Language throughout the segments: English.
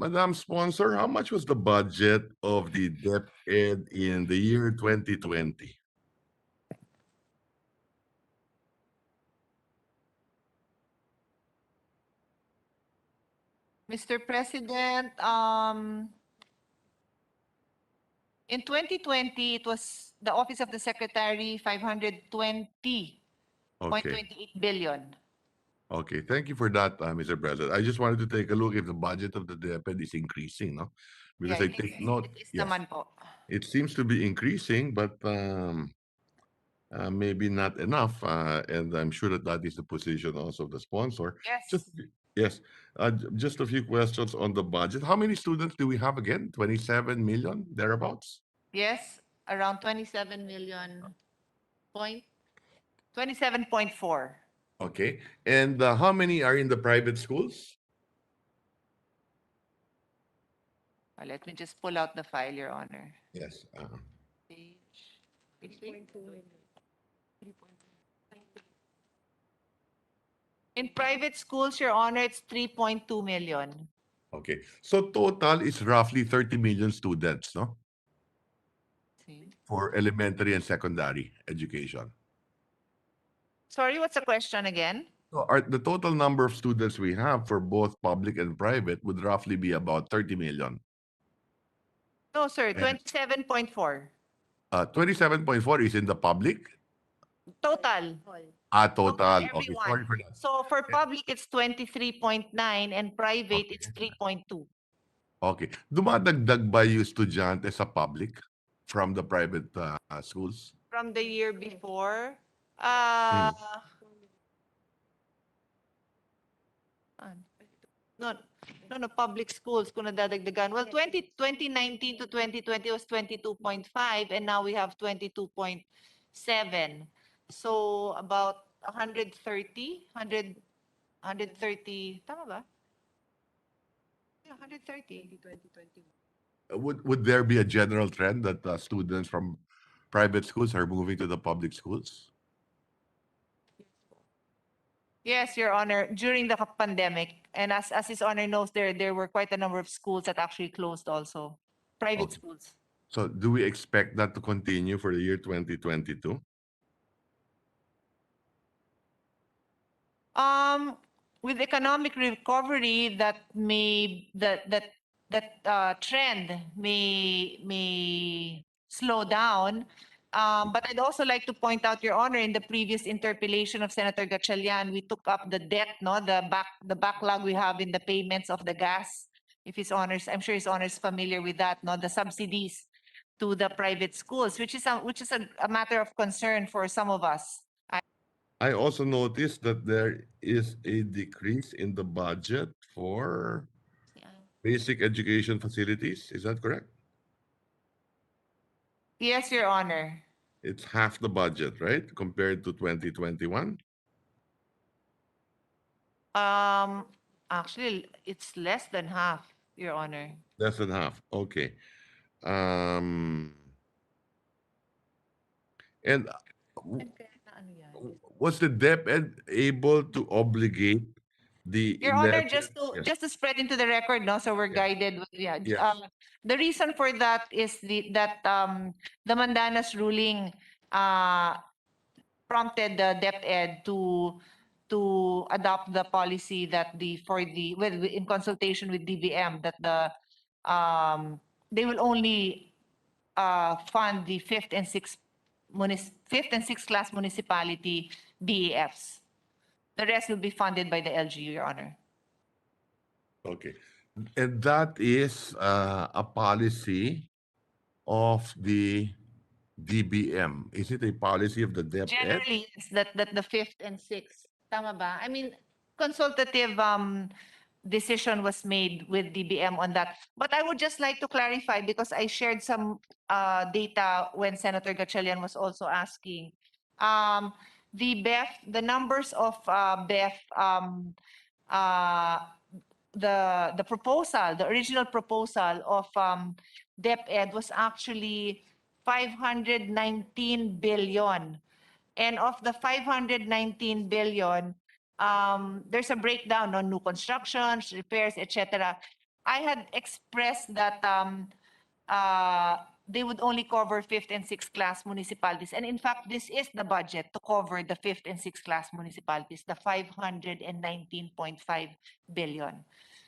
Madam Sponsor, how much was the budget of the DepEd in the year 2020? Mr. President, in 2020, it was the Office of the Secretary, 520.28 billion. Okay, thank you for that, Mr. President. I just wanted to take a look if the budget of the DepEd is increasing, no? Because Yeah, I take note, it is yes, naman po. it seems to be increasing, but maybe not enough. And I'm sure that that is the position also of the sponsor. Yes. Yes, just a few questions on the budget. How many students do we have again? 27 million, thereabouts? Yes, around 27 million point, 27.4. Okay, and how many are in the private schools? Let me just pull out the file, Your Honor. Yes. Page 3.2. In private schools, Your Honor, it's 3.2 million. Okay, so total is roughly 30 million students, no? See? For elementary and secondary education. Sorry, what's the question again? So the total number of students we have for both public and private would roughly be about 30 million. No, sir, And 27.4. 27.4 is in the public? Total. Total. Okay, Everyone. sorry for that. So for public, it's 23.9 and private, it's 3.2. Okay. Dumadagdag ba yung estudyante sa public from the private schools? From the year before, no, public schools kung nadadagdagan. Well, 2019 to 2020 was 22.5 and now we have 22.7. So about 130, 130, tama ba? Yeah, 130. Would there be a general trend that students from private schools are moving to the public schools? Yes, Your Honor, during the pandemic. And as His Honor knows, there were quite a number of schools that actually closed also, private Okay. schools. So do we expect that to continue for the year 2022? With economic recovery, that trend may slow down. But I'd also like to point out, Your Honor, in the previous interpellation of Senator Gatchalian, we took up the debt, no, the backlog we have in the payments of the gas. If His Honors, I'm sure His Honor is familiar with that, no, the subsidies to the private schools, which is a matter of concern for some of us. I also noticed that there is a decrease in the budget for basic education facilities. Is that correct? Yes, Your Honor. It's half the budget, right? Compared to 2021? Actually, it's less than half, Your Honor. Less than half. Okay. And was the DepEd able to obligate the Your Honor, 11? just to spread into the record, no, so we're guided. Yeah. Yes. The reason for that is the Mandanas ruling prompted the DepEd to adopt the policy that in consultation with DBM that they will only fund the fifth and sixth class municipality BEFs. The rest will be funded by the LGU, Your Honor. Okay. And that is a policy of the DBM. Is it a policy of the DepEd? Generally, it's that the fifth and sixth. Tama ba? I mean, consultative decision was made with DBM on that. But I would just like to clarify because I shared some data when Senator Gatchalian was also asking. The numbers of BEF, the proposal, the original proposal of DepEd was actually 519 billion. And of the 519 billion, there's a breakdown on new constructions, repairs, etc. I had expressed that they would only cover fifth and sixth class municipalities. And in fact, this is the budget to cover the fifth and sixth class municipalities, the 519.5 billion.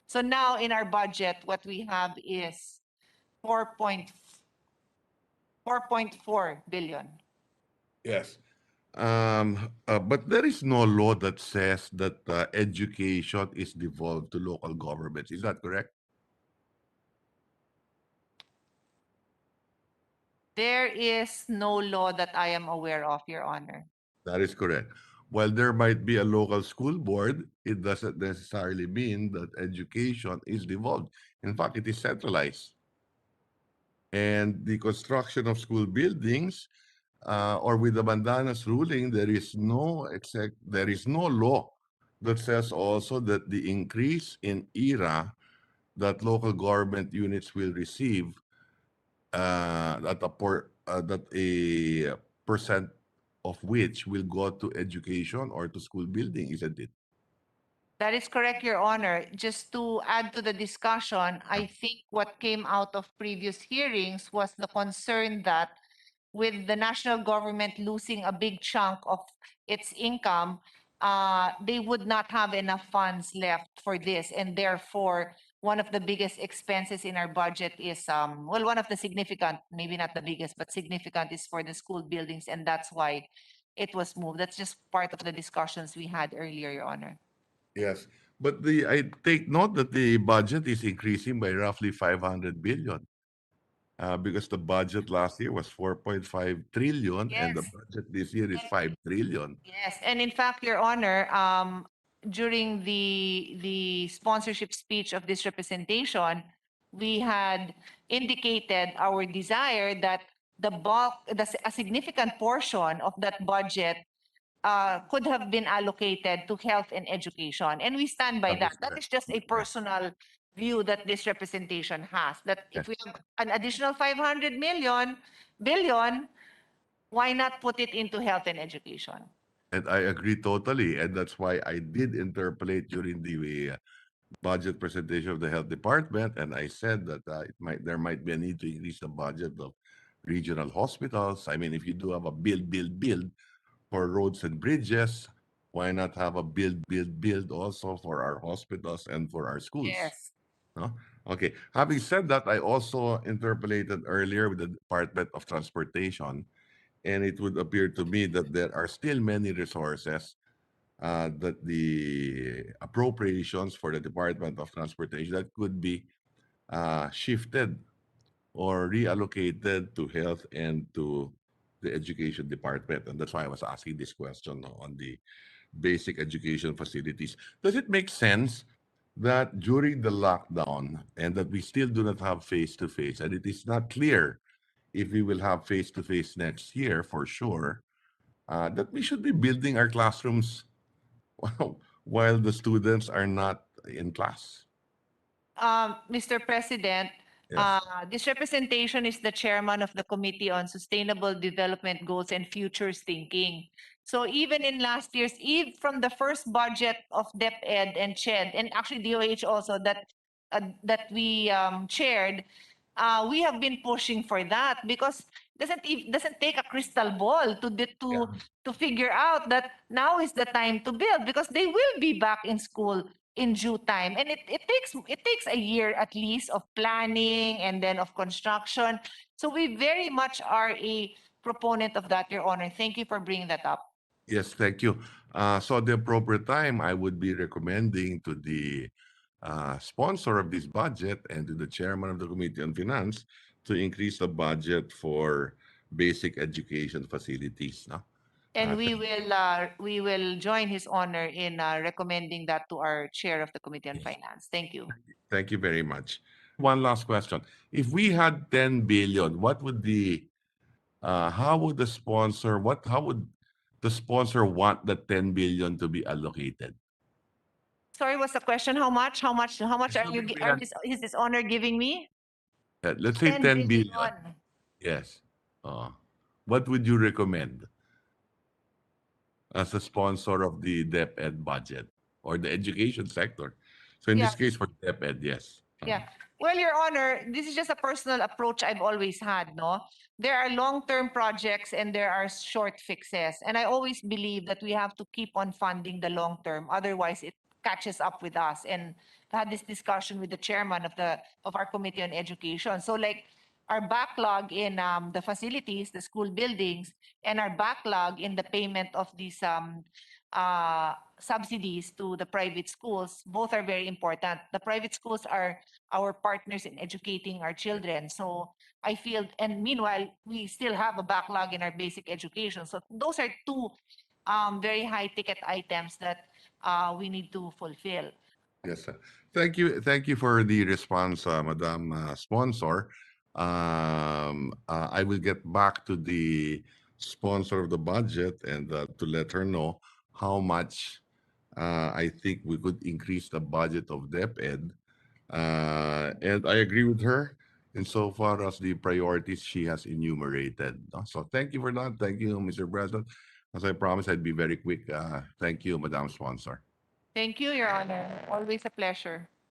So now in our budget, what we have is 4.4 billion. Yes. But there is no law that says that education is devolved to local governments. Is that correct? There is no law that I am aware of, Your Honor. That is correct. While there might be a local school board, it doesn't necessarily mean that education is devolved. In fact, it is centralized. And the construction of school buildings, or with the Bandanas ruling, there is no law that says also that the increase in ERA that local government units will receive, that a percent of which will go to education or to school building, isn't it? That is correct, Your Honor. Just to add to the discussion, I think what came out of previous hearings was the concern that with the national government losing a big chunk of its income, they would not have enough funds left for this. And therefore, one of the biggest expenses in our budget is, well, one of the significant, maybe not the biggest, but significant is for the school buildings. And that's why it was moved. That's just part of the discussions we had earlier, Your Honor. Yes. But I take note that the budget is increasing by roughly 500 billion, because the budget last year was 4.5 trillion and the Yes. budget this year is 5 trillion. Yes, and in fact, Your Honor, during the sponsorship speech of this representation, we had indicated our desire that a significant portion of that budget could have been allocated to health and education, and we stand by That is that. That correct. is just a personal view that this representation has. That if Yes. we have an additional 500 billion, why not put it into health and education? And I agree totally. And that's why I did interpolate during the budget presentation of the health department. And I said that there might be a need to increase the budget of regional hospitals. I mean, if you do have a build for roads and bridges, why not have a build also for our hospitals and for our schools? Yes. No? Okay. Having said that, I also interpolated earlier with the Department of Transportation, and it would appear to me that there are still many resources that the appropriations for the Department of Transportation that could be shifted or reallocated to health and to the education department. And that's why I was asking this question on the basic education facilities. Does it make sense that during the lockdown and that we still do not have face to face, and it is not clear if we will have face to face next year for sure, that we should be building our classrooms while the students are not in class? Mr. President, Yes. this representation is the chairman of the Committee on Sustainable Development Goals and Futures Thinking. So even in last year's, even from the first budget of DepEd and CHED, and actually DOH also that we chaired, we have been pushing for that because doesn't take a crystal ball to figure out that now is the time to build because they will be back in school in due time, and it takes a year at least of planning and then of construction. So we very much are a proponent of that, Your Honor. Thank you for bringing that up. Yes, thank you. So at the appropriate time, I would be recommending to the sponsor of this budget and to the chairman of the Committee on Finance to increase the budget for basic education facilities. No? And Thank we will join His Honor in recommending that to our chair of the Committee on Finance. Thank you. thank you very much. One last question. If we had 10 billion, what would how would how would the sponsor want the 10 billion to be allocated? Sorry, what's the question? How much are Assuming you we had, is His Honor giving me? let's say 10 10 billion. billion. Yes. What would you recommend as a sponsor of the DepEd budget or the education sector? So in Yeah. this case, for DepEd, yes. Yeah. Well, Your Honor, this is just a personal approach I've always had, no? There are long-term projects and there are short fixes. And I always believe that we have to keep on funding the long term. Otherwise, it catches up with us. And I had this discussion with the chairman of our Committee on Education. So like our backlog in the facilities, the school buildings, and our backlog in the payment of these subsidies to the private schools, both are very important. The private schools are our partners in educating our children. So I feel, and meanwhile, we still have a backlog in our basic education. So those are two very high ticket items that we need to fulfill. Yes, sir. Thank you for the response, Madam Sponsor. I will get back to the sponsor of the budget and to let her know how much I think we could increase the budget of DepEd. And I agree with her insofar as the priorities she has enumerated. So thank you for that. Thank you, Mr. President. As I promised, I'd be very quick. Thank you, Madam Sponsor. Thank you, Your Honor. Always a pleasure.